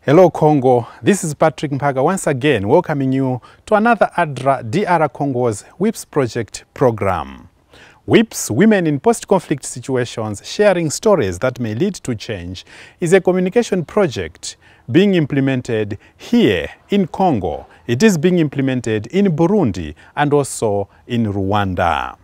Hello Congo, this is Patrick Mpaga once again welcoming you to another ADRA DR Congo's WIPS project program. WIPS, Women in Post-Conflict Situations Sharing Stories That May Lead to Change, is a communication project being implemented here in Congo. It is being implemented in Burundi and also in Rwanda.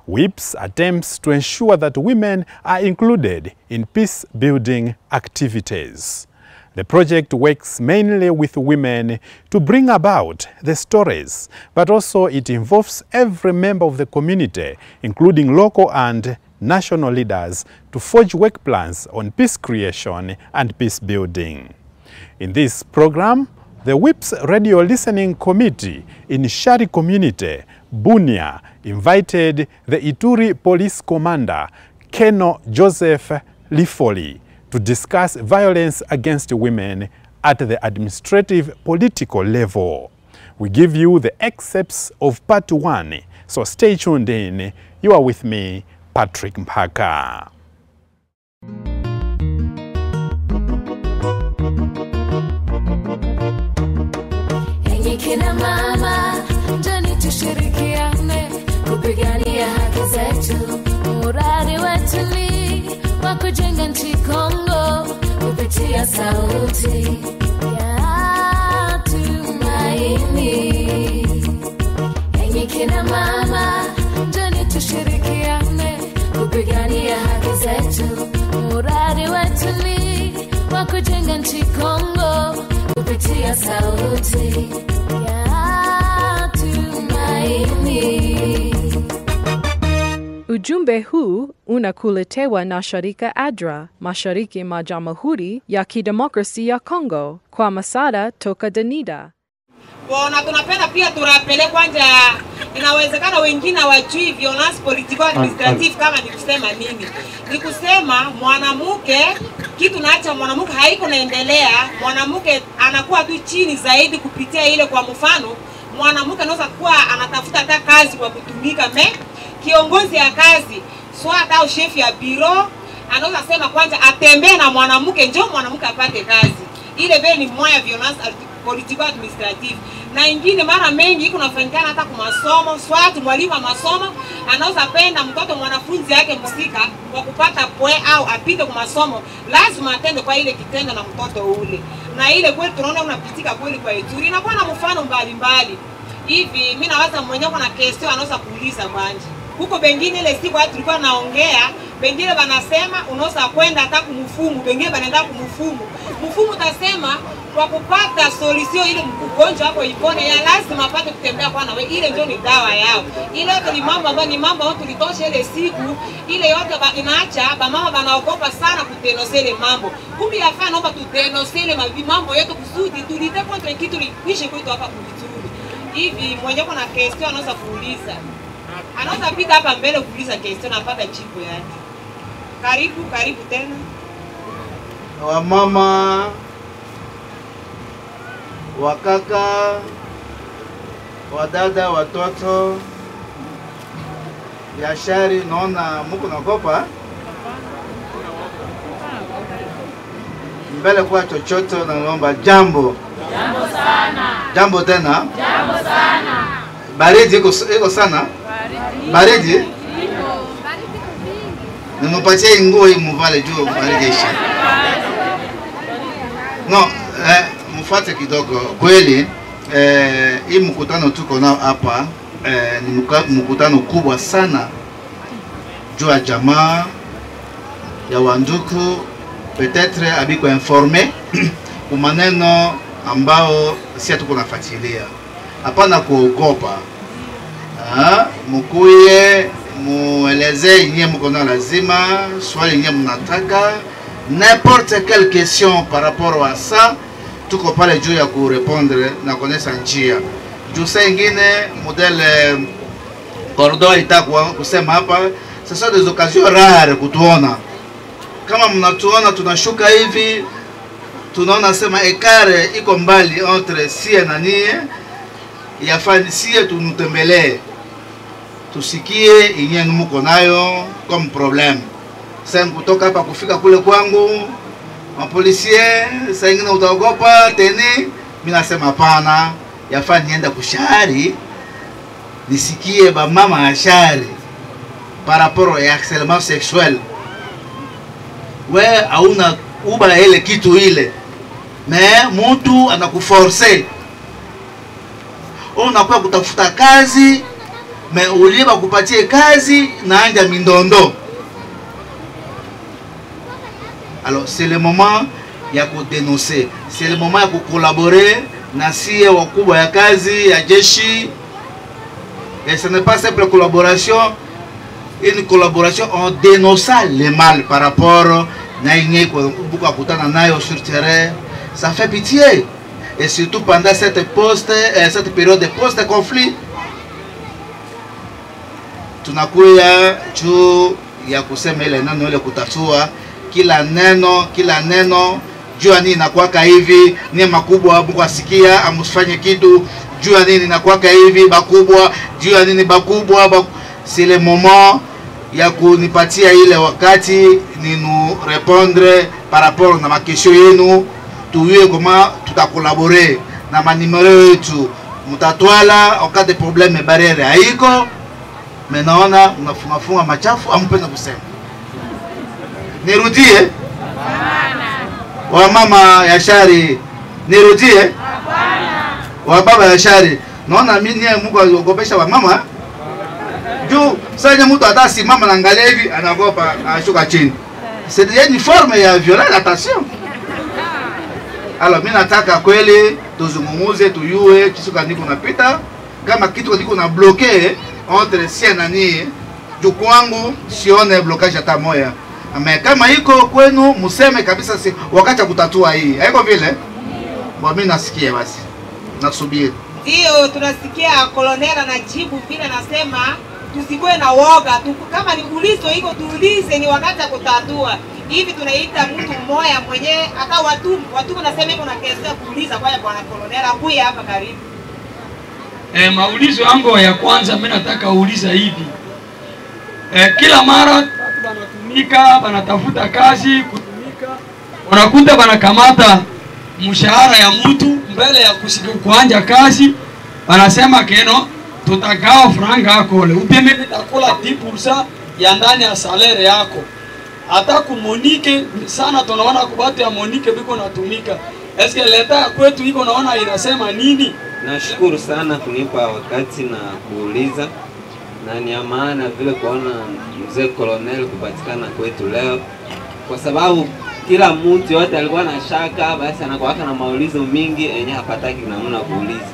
WIPS attempts to ensure that women are included in peace-building activities. The project works mainly with women to bring about the stories, but also it involves every member of the community, including local and national leaders, to forge work plans on peace creation and peace building. In this program, the WIPS Radio Listening Committee in Shari Community, Bunia, invited the Ituri Police Commander, Keno Joseph Lifoli, to discuss violence against women at the administrative political level. We give you the excerpts of part 1, so stay tuned in. You are with me, Patrick Mpaga. Enyi kina mama, njoni tushirikiane kupigania haki zetu. Muradi wetu ni wa kujenga nchi Kongo kupitia sauti ya tumaini. Enyi kina mama, njoni tushirikiane kupigania haki zetu. Muradi wetu ni wa kujenga nchi Kongo kupitia sauti ya tumaini. Ujumbe huu unakuletewa na shirika ADRA, Mashariki mwa Jamhuri ya Kidemokrasia ya Kongo, kwa msaada toka DENIDA. Bona tunapenda pia turapele kwanja inawezekana wengine hawajui violence politico administrative kama nikusema nini. Nikusema mwanamke kitu naacha mwanamke haiko naendelea, mwanamke anakuwa tu chini zaidi kupitia ile. Kwa mfano mwanamke anaweza kuwa anatafuta hata kazi kwa kutumika kiongozi ya kazi swata au chef ya biro anaweza sema kwanza atembee na mwanamke njoo mwanamke apate kazi. Ile vile ni moya violence politico administrative. Na ingine mara mengi iko nafanyikana hata kwa masomo, swati mwalimu wa masomo anaweza penda mtoto mwanafunzi yake msika kwa kupata poe au apite kwa masomo, lazima atende kwa ile kitendo na mtoto ule. Na ile kweli tunaona unapitika kweli kwa Ituri. Inakuwa na mfano mbalimbali. Hivi mimi nawaza mwenyewe kuna kesi anaweza kuuliza kwanje. Huko bengine ile siku watu tulikuwa naongea, bengine wanasema unaweza kwenda hata kumfumu, bengine wanaenda kumfumu. Mfumu tasema kwa kupata solution ile mgonjwa hapo ipone ya lazima apate kutembea kwa nawe, ile ndio ni dawa yao. Ile yote ni mambo ambayo tulitosha ile siku, ile yote inaacha mama wanaogopa sana kutenosele mambo. Kumbe yafaa naomba tutenosele mambo yetu kusudi tulite contre kitu lishe kwetu hapa kuvizuri. Hivi mwenye kuna question anaweza kuuliza. Anaweza pita hapa mbele kuuliza question napata jibu yake. Karibu tena. Wamama, wakaka, wadada, watoto, biashara, naona mko nakopa. Mbele kwa chochote na naomba jambo. Jambo sana. Jambo tena. Jambo sana. Baridi iko sana. Baridi? Nimpatie nguo hii mvale juu baridi ishi. No, mfuate kidogo. Kweli hii mkutano tuko nao hapa ni mkutano kubwa sana juu ya jamaa ya wanduku, peut-être abiko informé umaneno ambao sisi tuko nafuatilia. Hapana kuogopa. Mkuye mueleze nye mko na lazima, swali nye mnataka, n'importe quelle question par rapport à ça, tuko pale juu ya ku répondre na konesa njia. Juu saa ingine modèle corridor itakuwa kusema hapa, ce sont des occasions rares kutuona. Kama mnatuona tunashuka hivi, tunaona sema ekare iko mbali entre sie na nie, yafaa sie tunutembelee. Tusikie inye mko nayo comme problème. Sasa kutoka hapa kufika kule kwangu Mapolisie saa ingine utaogopa teni. Mimi nasema hapana, yafaa nienda kushari nisikie ba mama ashari par rapport ya harcèlement sexuel. We hauna uba ile kitu ile, mais mtu anakuforce. Unakuwa kutafuta kazi, mais uliba kupatie kazi na anja mindondo. Alors c'est le moment ya kudénoncer, c'est le moment ya collaborer na sie wakubwa ya kazi ya jeshi. Et ce n'est pas simple collaboration, une collaboration en dénonçant le mal par rapport na yenye kwa kutana nayo sur terrain. Ça fait pitié, et surtout pendant cette période de post-conflit. Tunakuya juu ya kusema ile neno ile kutatua kila neno jua nini nakuwaka hivi, ni makubwa Mungu asikia amusifanye kitu, jua nini nakuwaka hivi bakubwa, jua nini bakubwa. C'est le moment ya kunipatia ile wakati ninu répondre par rapport na makesho yenu, tuwe kama tutakolaborer na manimero yetu mutatwala en cas de problème barrière haiko. Menaona unafunga machafu ampenda kusema. Nirudie? Hapana. Wa mama ya shari nirudie? Hapana. Wa baba ya shari naona mimi ni Mungu aliogopesha wa mama. Juu sasa mtu atasimama na angalia hivi anaogopa ashuka chini. C'est une forme ya violence, attention. Alors mimi nataka kweli tuzungumuze tuyue kisuka niko napita kama kitu kiko na bloquer entre sie na ni juu kwangu sione blocage hata moja. Ame kama iko kwenu museme kabisa, si wakati kutatua hii. Haiko vile? Kwa mimi nasikia basi. Nasubiri. Ndio tunasikia Colonel anajibu vile anasema tusikue na woga. Kama ni ulizo iko tuulize ni wakati kutatua. Hivi tunaita mtu mmoja mwenye hata watu nasema iko na kesi ya kuuliza kwa bwana Colonel akuye hapa karibu. Maulizo yangu ya kwanza mimi nataka uuliza hivi. Kila mara watu wanatumika, wanatafuta kazi, kutumika, wanakuta wanakamata mshahara ya mtu mbele ya kuanja kazi, wanasema keno tutagawa franga yako le upeme nitakula 10% ya ndani ya salary yako. Hata kumonike sana tunaona kubatu ya monike biko natumika. Eske leta kwetu iko naona inasema nini? Nashukuru sana kunipa wakati na kuuliza, na ni maana vile kuona mzee Colonel kupatikana kwetu leo, kwa sababu kila mtu yote alikuwa na shaka, basi anakuwa na maulizo mingi yenye hapataki namna kuuliza.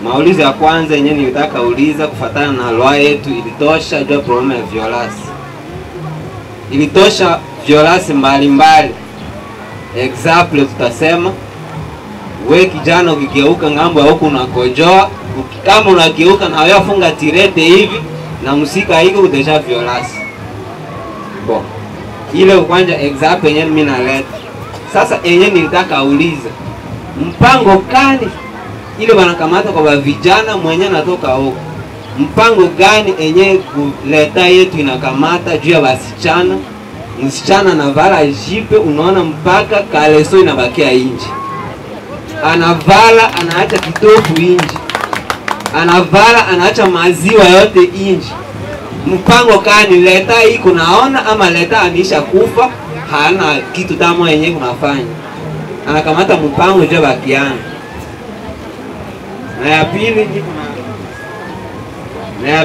Maulizo ya kwanza yenye nilitaka uliza kufuatana na loi yetu ilitosha jua problem ya violence. Ilitosha violence mbalimbali. Example tutasema we kijana ukigeuka ngambo ya huko unakojoa, kama unageuka na wewe funga tirete hivi na musika hiko udeja violence. Bon. Ile kwanza example yenyewe mimi naleta. Sasa yenyewe nilitaka uliza mpango gani ile wanakamata kwa vijana mwenye natoka huko. Mpango gani yenyewe kuleta yetu inakamata juu ya wasichana? Msichana anavala jipe unaona mpaka kaleso inabakia nje. Anavala anaacha kitofu nje. Anavala anaacha maziwa yote nje. Mpango gani leta iko naona ama leta anisha kufa hana kitu tamu yenyewe kunafanya. Anakamata mpango juu bakiana. Na ya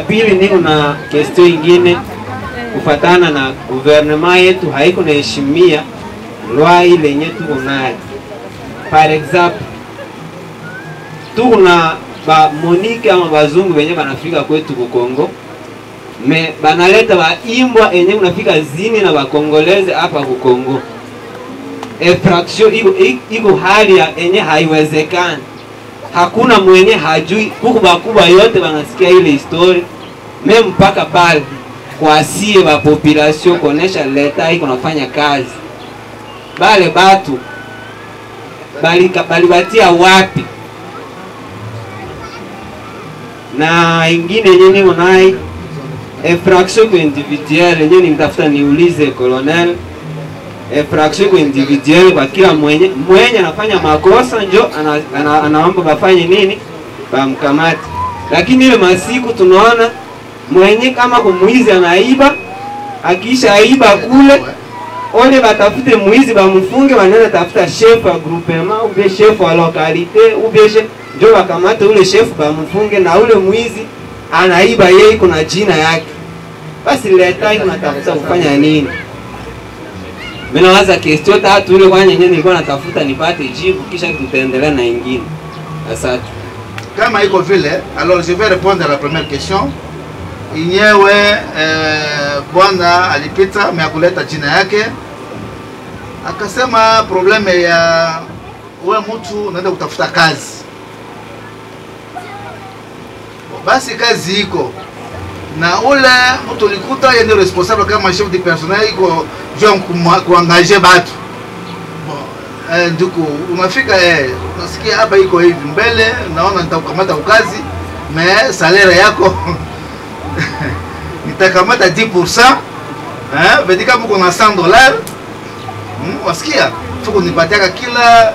pili niko na question nyingine kufatana na gouvernement yetu haiko na heshimia loi ile yenye tuko nayo. Par exemple, tuna ba Monique ama bazungu wenye banafika kwetu ku Kongo, me banaleta ba imbwa yenye unafika zini na ba Kongoleze hapa ku Kongo. Infraction iko hali ya yenye haiwezekani. Hakuna mwenye hajui, kukuba yote banasikia ile history. Me mpaka pale kwa sie ba population konesha leta iko nafanya kazi. Bale batu balibatia wapi? Na ingine yenye nionai infraction individuelle yenye nimtafuta niulize Colonel. fraction kwa individual kwa kila mwenye anafanya makosa njo anaomba bafanye nini bamkamati. Lakini ile masiku tunaona mwenye kama kumuizi anaiba, akisha aiba kule ole batafute muizi bamfunge, wanaenda tafuta chef wa groupement ou bien chef wa localité ou bien chef ndio wakamata ule chef bamfunge, na ule muizi anaiba yeye kuna jina yake. Basi leta tunatafuta kufanya nini? Mimi nawaza question tatu ile kwani nyenye nilikuwa natafuta nipate jibu, kisha tutaendelea na nyingine. Asante. Kama iko vile, alors je vais répondre à la première question. Inyewe bwana alipita meakuleta jina yake, akasema probleme ya wewe mtu unaenda kutafuta kazi. Basi kazi iko na ule mtu ulikuta yeye ndio responsable kama chef de personnel iko juu kuangaje batu. Nduku unafika unasikia hapa iko hivi mbele, naona nitakukamata ukazi mais salaire yako nitakamata 10%, veut kama uko na $100, wasikia fuko nipatiaka kila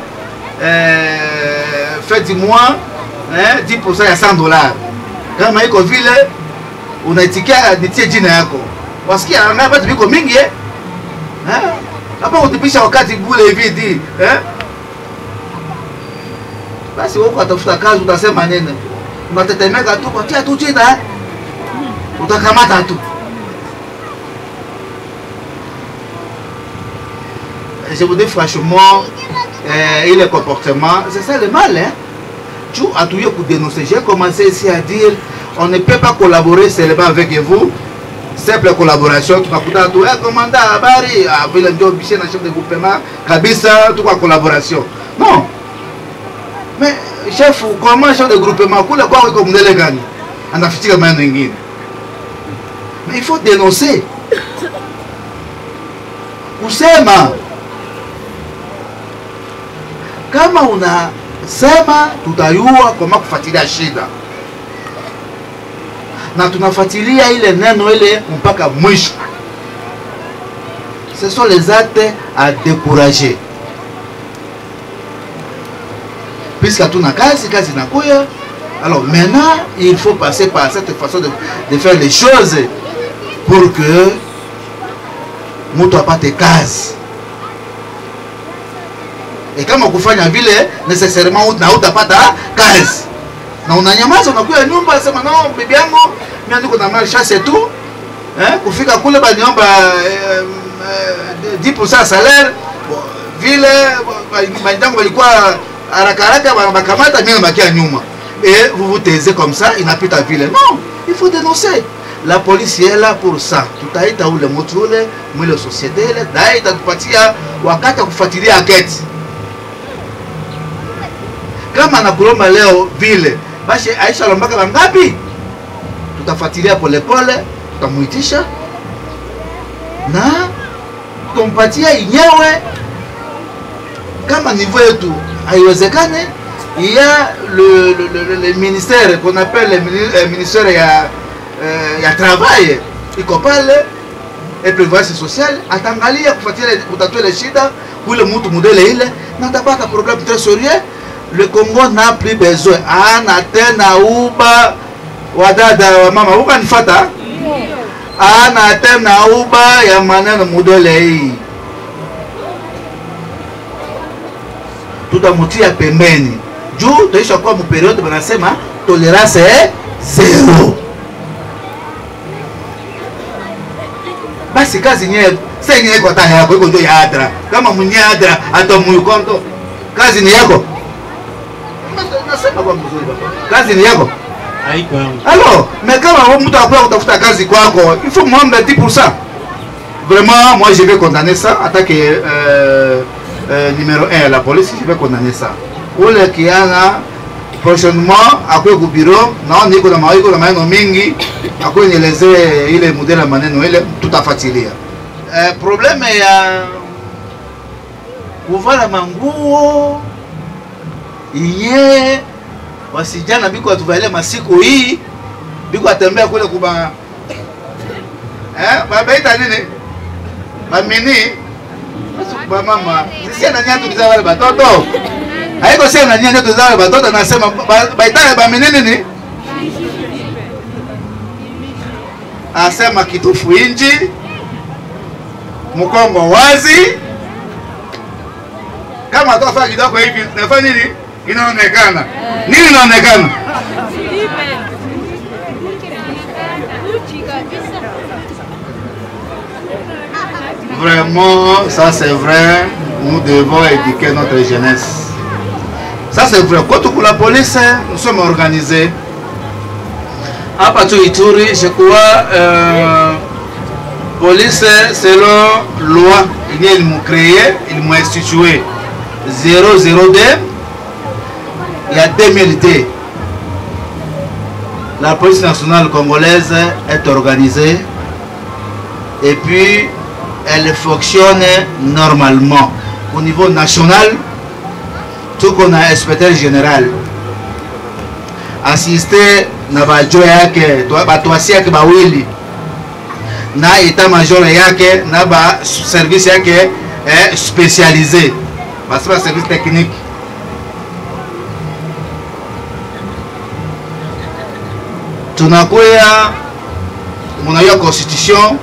fin du mois 10% ya $100. Kama iko vile unaitikia nitie jina yako, wasikia anga batu biko mingi hapa utipisha wakati bule hivi di basi wako atafuta kazi, utasema nene, unatetemeka tu kwa tia tu jina utakamata tu. Je vous dis franchement, il est comportement, c'est ça le mal, Tu as tout eu pour dénoncer. J'ai commencé ici à dire, on ne peut pas collaborer seulement avec vous. Simple collaboration, tu vas écouter tout, commandant habari, avec le chef de groupement, kabisa, tout collaboration. Non. Mais chef, comment chef de groupement, quoi comme vous l'avez gagné, on a fait mais il faut dénoncer. Kusema kama unasema tutayua kama kufuatilia shida na tunafuatilia ile neno ile mpaka mwisho. Ce sont les actes à décourager. Puisque tuna kazi nakuya, alors maintenant il faut passer par cette façon de faire les choses pour que mtu apate kazi. Et kama kufanya vile nécessairement utapata kazi. Na unanyamaza unakuya nyumba unasema no bibi yangu mimi niko na mali chasse tu. Kufika kule baniomba 10% salaire. Vile bandangu walikuwa haraka wanakamata mimi nabakia nyuma. Et vous vous taisez comme ça, inapita vile. Non, il faut dénoncer. La police est là pour ça. Tutaita ule mtu ule mwile societe ile dai itatupatia wakati kufuatilia aketi. Kama nakulomba leo vile, basi Aisha lombaka bangapi? Tutafuatilia pole pole, tutamuitisha na tumpatia inyewe kama niveau yetu haiwezekane. Il y a le ministère qu'on appelle le ministère ya travail, iko pale et prévoyance sociale, atangalia kufuatilia kutatua ile shida kule mtu modele ile na tapata problème très sérieux. Le Congo n'a plus besoin ana tena uba wadada wa mama uka nifata ana tena uba ya maneno modele hii, tutamutia pembeni juu taisha kwa mperiode banasema tolerance est zero. Basi kazi nyewe sasa nyewe kwa taya yako iko ndio ya adra. Kama mwenye adra hata muikondo kazi ni yako. Nasema kwa mzuri baba. Kazi ni yako. Haiko yangu. Alors, mais kama mtu akwa kutafuta kazi kwako, il faut muombe 10%. Vraiment, moi je vais condamner ça, attaque numéro 1 la police, je vais condamner ça. Ule kiana prochainement akwe ku bureau na niko na maneno mingi akwe nieleze ile modela maneno ile tutafuatilia. Probleme ya kuvala manguo iye wasijana biko atuvalia masiku hii biko atembea kule kuba baita nini bamini Ba mama, sisi na nyatu kuzaa wale batoto. Haiko sisi na nyatu kuzaa wale batoto nasema baitale ba menene ni? Asema kitufu inji. Mkongo wazi. Kama atafanya kidogo hivi, nafanya nini? Inaonekana. Nini inaonekana? Vraiment, ça c'est vrai, nous devons éduquer notre jeunesse. Ça c'est vrai, quand pour la police, nous sommes organisés. À partir d'Ituri, je crois, police, selon loi, ils m'ont créé, ils m'ont institué 002, il y a 2002. La police nationale congolaise est organisée et puis elle fonctionne normalement. Au niveau national, tout qu'on a inspecteur général. Assisté na bajo yake, batuasi yake bawili. Na état-major yake, na ba service yake spécialisé. Parce que service technique. Tunakuya munayo constitution.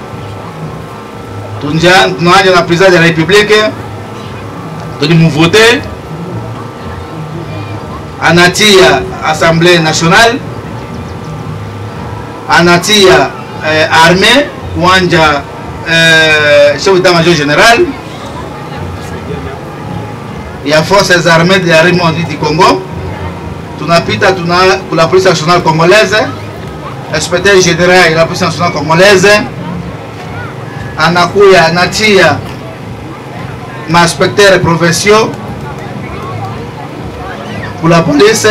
Tunaja na président de la République. Tulimu voter. Anatia Assemblée nationale. Anatia armée. Wanja chef d'état-major général. Il y a forces armées de la République du Congo. Tunapita pour la police nationale congolaise. Inspecteur général de la police nationale congolaise. Anakuya anatia inspecteur provinciaux pour la police.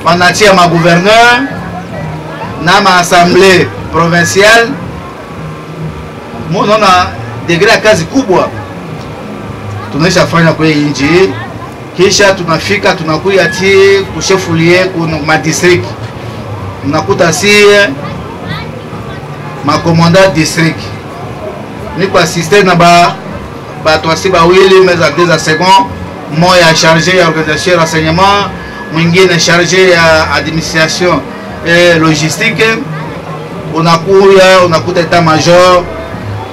Anatia ma gouverneur na ma assemblée provinciale. Mona na degré ya kazi kubwa tunaisha fanya kwa nchi, kisha tunafika tunakuya ti kushefulie kuna ma district, unakuta si ma commandant district ni kwa assisté na ba toasi ba wili meza deux second moya chargé ya organisation renseignement, mwingine chargé ya administration et logistique. Unakuta état-major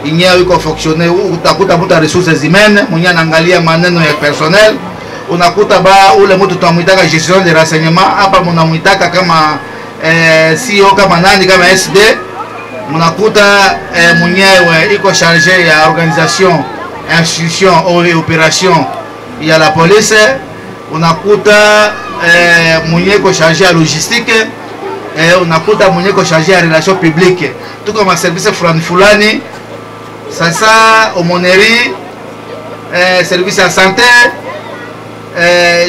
inyea wiko fonctionner, utakuta muta ressources humaines mwenye anaangalia maneno ya personnel. Unakuta ba ule mtu tunamuitaka gestion de renseignement, hapa mnamuitaka kama CEO kama nani kama SD. Munakuta mwenyewe iko chargé ya organisation, institution et opération ya la police. Unakuta mwenyewe iko chargé ya logistique. Unakuta mwenye ko chargé ya relation publique. Tuko ma service fulani. Sasa aumônerie, service ya santé,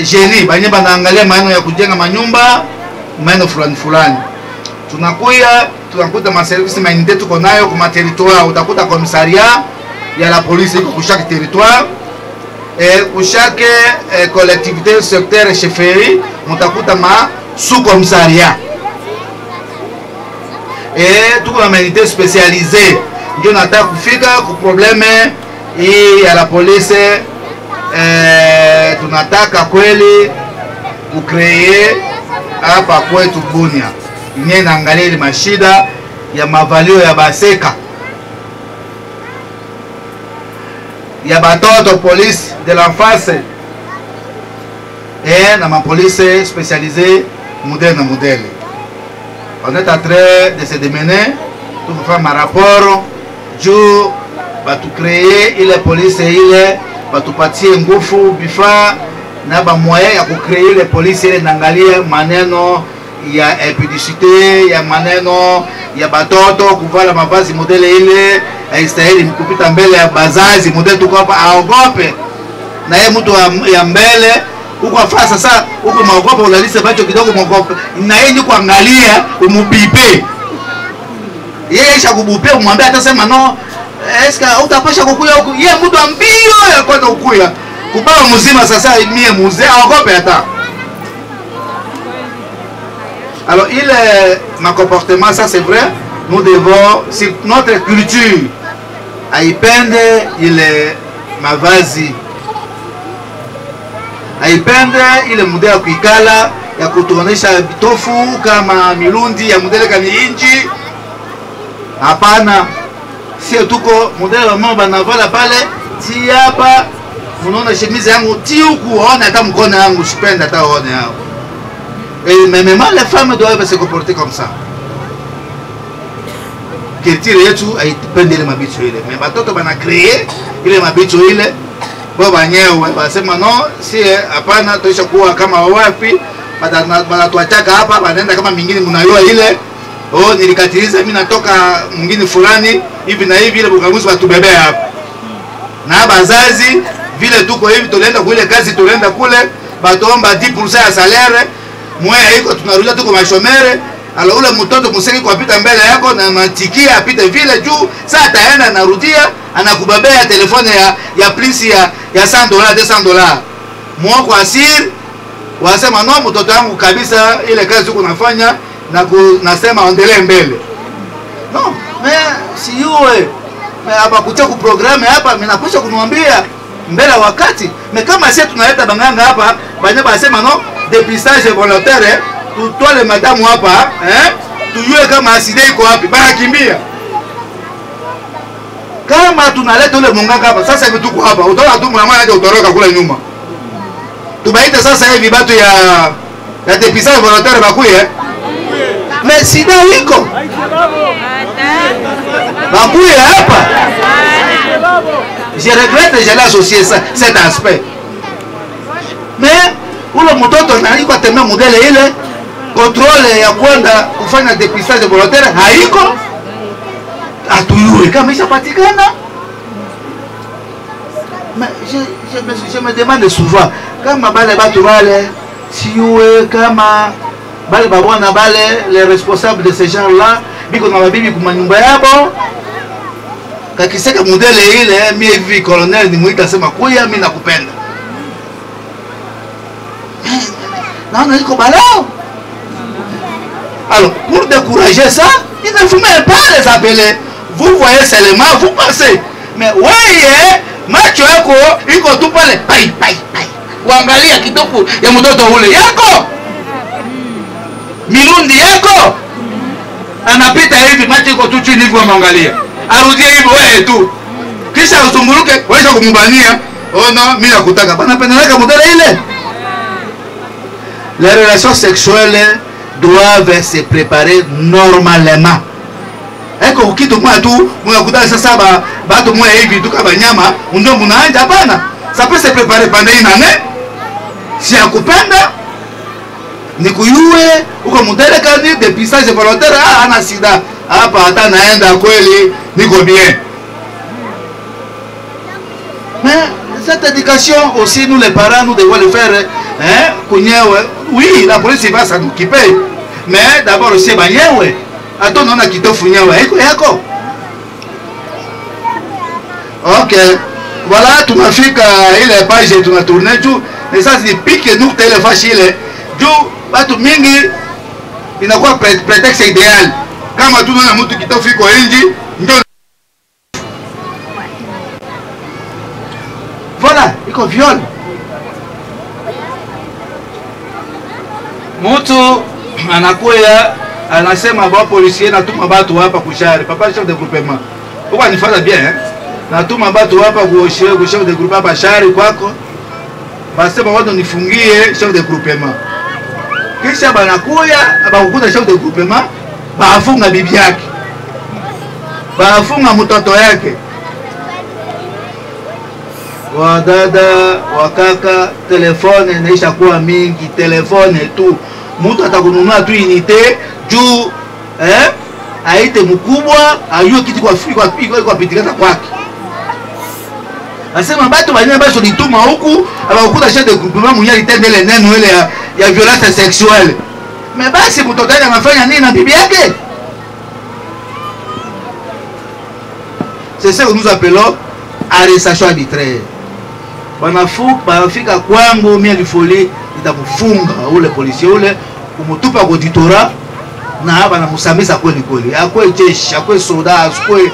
génie, banye banaangalia maneno ya kujenga manyumba, maneno fulani. Tunakuta ma service humanité tuko nayo kwa territoire. Utakuta commissariat ya la police iko kwa chaque territoire. Kwa chaque collectivité, secteur, chefferie, mutakuta ma sous-commissariat. Et tout comme humanité spécialisée, ndio nataka kufika ku probleme hii ya la police. Tunataka kweli kucreate hapa kwetu Bunia yenye naangalia ile mashida ya mavalio ya baseka ya batoto police de l'enfance et na ma police spécialisée modèle na modèle. On est en train de se démener pour faire un rapport pour créer la police et pour partir ngufu bifa na ba moyen ya créer la police ile nangalia maneno ya impudicité ya maneno ya batoto kuvala mavazi modele ile haistahili mkupita mbele ya bazazi modele tuko hapa aogope na yeye mtu ya mbele uko afasa sasa uko maogopa ulalise bacho kidogo maogopa na yeye ni kuangalia umubipe yeye isha kubupe umwambia atasema no eska utapasha kukuya huko yeye mtu ambio ya kwenda kukuya kubao mzima sasa mie mzee aogope hata. Alors il est ma comportement ça c'est vrai, nous devons sur notre culture haipende ile mavazi, haipende ile muda ya kuikala ya kutuonesha bitofu kama milundi ya mudele kama inji. Hapana, sio tuko modele wa mama banavala pale ti hapa, munaona chemise yangu ti huku, waone hata mkono yangu sipenda hata waone hao. Et même les femmes doivent se comporter comme ça. Culture yetu haipende ile mabicho ile. Mais batoto bana créer ile mabicho ile. Baba nyewe basema no, si hapana, tuisha kuwa kama wapi, banatuachaka hapa, banaenda kama mingine mnayua ile. Oh, nilikatiliza mimi natoka mwingine fulani hivi na hivi, ile bukamuzi batubebea hapa. Na bazazi vile tuko hivi, tunaenda kule kazi, tunaenda kule batuomba 10% ya salaire. Mwe iko tunarudia tuko mashomere, ala ule mtoto musiki kwa pita mbele yako na matikia apite vile juu, saa ataenda narudia anakubebea telefone ya plus ya $100 $200. Mwoko asiri wasema no, mtoto wangu kabisa ile kazi uko nafanya na nasema endelee mbele. No, si yue. Hapa kucha ku programme hapa mimi nakusha kunwambia mbele wakati. Kama sisi tunaleta banganga hapa, banya basema no, dépistage volontaire, tutwale madamu hapa, tujue kama aside iko wapi, bana kimbia. Kama tunaleta ule munganga hapa, sasa hivi tuko hapa, utaona tu mwana aje utoroka kule nyuma. Tubaite sasa hivi batu ya dépistage volontaire bakuye. Mais sida iko. Bakuye hapa. Je regrette, j'ai associé cet aspect. Mais ule mtoto na iko tembea modele ile, contrôle ya kwenda kufanya dépistage volontaire haiko. Atuyue kama ishapatikana. Mais je me demande souvent kama bale batu bale siwe kama bale babona bale les responsables de ces gens-là biko na babibi kuma nyumba yabo kakiseka modele ile, mimi hivi colonel ni muita sema kuya mimi nakupenda. Non, il balao. Alors, pour décourager ça, il ne faut même pas les appeler. Vous voyez seulement, vous pensez. Mais voyez, macho yako, iko tu pale, pai. Uangalia kitoko ya mtoto ule yako. Milundi yako. Anapita hivi, macho iko tu chini hivi uangalia. Arudie hivi wewe tu. Kisha usumburuke, wewe kumubania. Oh no, mimi nakutaka. Bana pendeleka modele ile. Les relations sexuelles doivent se préparer normalement. Eko ukitu mwa tu mnakuta sasa batu mwa hivi tu kama nyama ndio mnaanja, hapana. Ça peut se préparer pendant une année. Si akupenda ni kuyue uko modele kani dépistage volontaire, ana sida hapa hata naenda kweli niko bien. Mais cette éducation aussi, nous les parents, nous devons le faire. Oui, la police va s'en occuper. Mais d'abord aussi, attends, on a quitté Funyawe. Ok. Voilà, tu m'as fait qu'il est pas, j'ai tourné tout. Mais ça, c'est pique nous, tu es facile. Du, tu mingi, il n'a quoi prétexte idéal. Quand tu as tout qui t'a fait quoi, voilà, iko viol. Mtu anakuya anasema ba policier natuma batu hapa kushari. Papa chef de groupement. Uko anifanya bien hein? Natuma batu hapa ku chef de groupement hapa shari kwako. Basema watu nifungie chef de groupement. Kisha banakuya abakukuta chef de groupement, bafunga bibi yake. Bafunga mtoto yake. Wadada, wakaka, telefone inaisha kuwa mingi, telefone tu. Mtu atakununua tu unité juu aite mkubwa, ayue kitu kwa pitikata kwake. Asema batu banyana baso lituma huku, abakuta chef de groupement mwenye litendele neno ile ya violence sexuelle. Mais basi mtoto yake anafanya nini na bibi yake? C'est ça que nous appelons arrestation arbitraire. Banafika kwangu mimi alifoli nitakufunga ule polisi ule kumutupa kwa ditora na banamusamisa kweli kweli. Akwe jeshi, akwe soda, akwe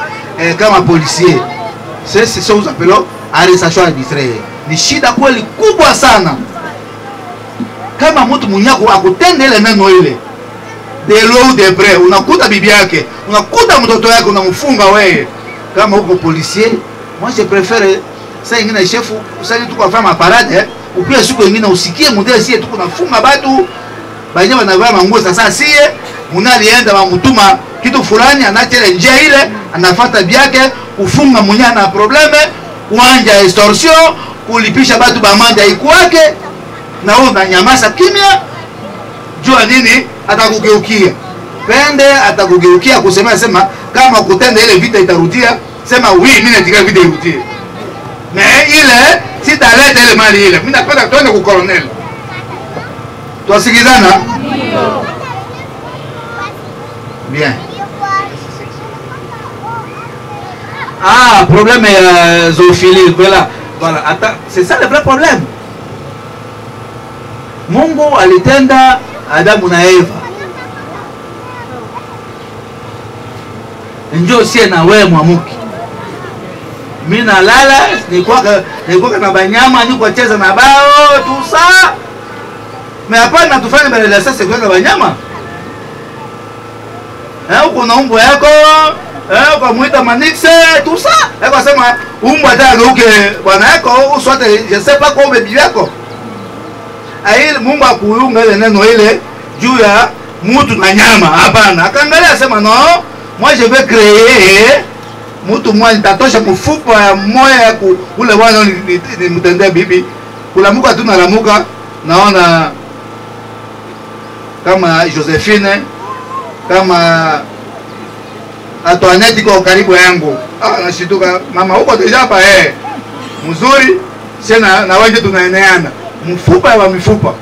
kama policier. C'est ce que nous appelons arrestation arbitraire. Ni shida kweli kubwa sana. Kama mtu munyako akutende ile neno ile, de loin ou de près, unakuta bibi yake, unakuta mtoto wake, unamfunga wewe. Kama uko policier, moi je préfère ça ingine chef, ça ni tuko fanya parade, upia siku ingine usikie mudele sie tuko nafunga batu. Banyama na vama nguo sasa sie, munalienda mamutuma kitu fulani anachele njia ile, anafuata biake, kufunga munya na probleme, kuanja extorsion, kulipisha batu bamanda ikuwake, na wewe unanyamaza kimya. Jua nini atakugeukia? Pende atakugeukia sema kama kutenda ile vita itarudia, sema mimi nataka vita irudie. Na ile sitaleta ile mali ile. Mimi napenda tuende kwa colonel. Tuwasikizana? Ndio. Bien. Problème zoophilie, voilà. C'est ça le vrai problème. Mungu alitenda Adamu na Eva. Njoo sie na wewe mwamuki. Mimi nalala, nilikuwa na banyama, niko cheza na bao, tout ça. Mais hapana tufanye mbele la sasa kwa banyama. Uko na umbo yako, kwa muita manixe, tout ça. Eko sema umbo atageuke bwana yako, uswate je sais pas kwa bibi yako. Aile Mungu akuunga ile neno ile juu ya mtu na nyama. Hapana, akaangalia sema no, moi je vais créer mtu mmoja nitatosha kufupa ya moyo ya kule bwana ni mtendea bibi. Kulamuka tu nalamuka naona kama Josephine, kama Antoinette kwa karibu yangu. Nashituka mama huko deja hapa mzuri sina na wewe tunaeneana. Mfupa wa mifupa.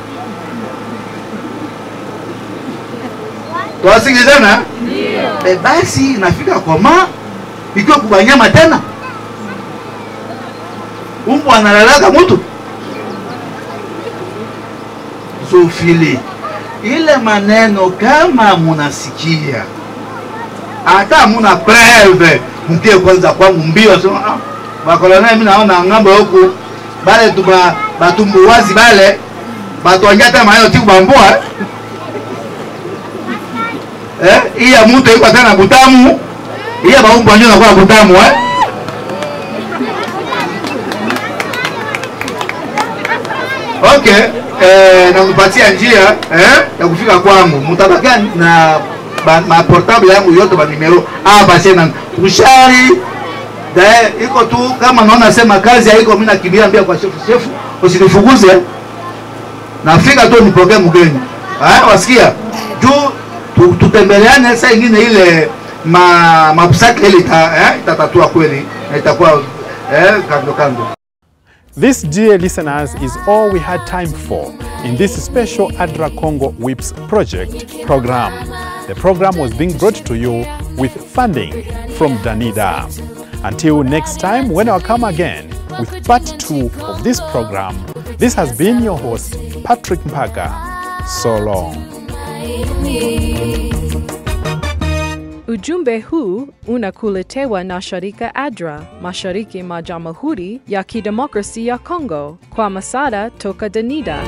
Tuwasikizana? Ndio. Basi inafika koma ikiwa kubanyama tena. Umbo analalaga mtu. Zoophilie. Ile maneno kama munasikia. Hata muna preuve. Mkie kwanza kwangu mbio sema bakolana mimi naona ngambo huko. Bale tuba batumbu wazi bale batwangata mayo tiku bamboa iya mtu yuko tena butamu iya baumbo ndio na kwa butamu Okay, na kupatia njia ya kufika kwangu. Mtabaka na ma portable yangu yote ba numero basi na ushari iko tu kama naona sema kazi haiko, mimi nakimbia mbia kwa chef usinifukuze. Nafika tu nipokee mgeni. Wasikia? Juu tutembeleane saa nyingine ile mapsaki ile itatatua kweli. Itakuwa kando. This, dear listeners, is all we had time for in this special ADRA Congo WIPS project program. The program was being brought to you with funding from Danida. Until next time, when I come again with part 2 of this program, this has been your host, Patrick Mpaga. So long. Ujumbe huu unakuletewa na shirika ADRA, Mashariki mwa Jamhuri ya Kidemokrasia ya Kongo, kwa msaada toka Danida.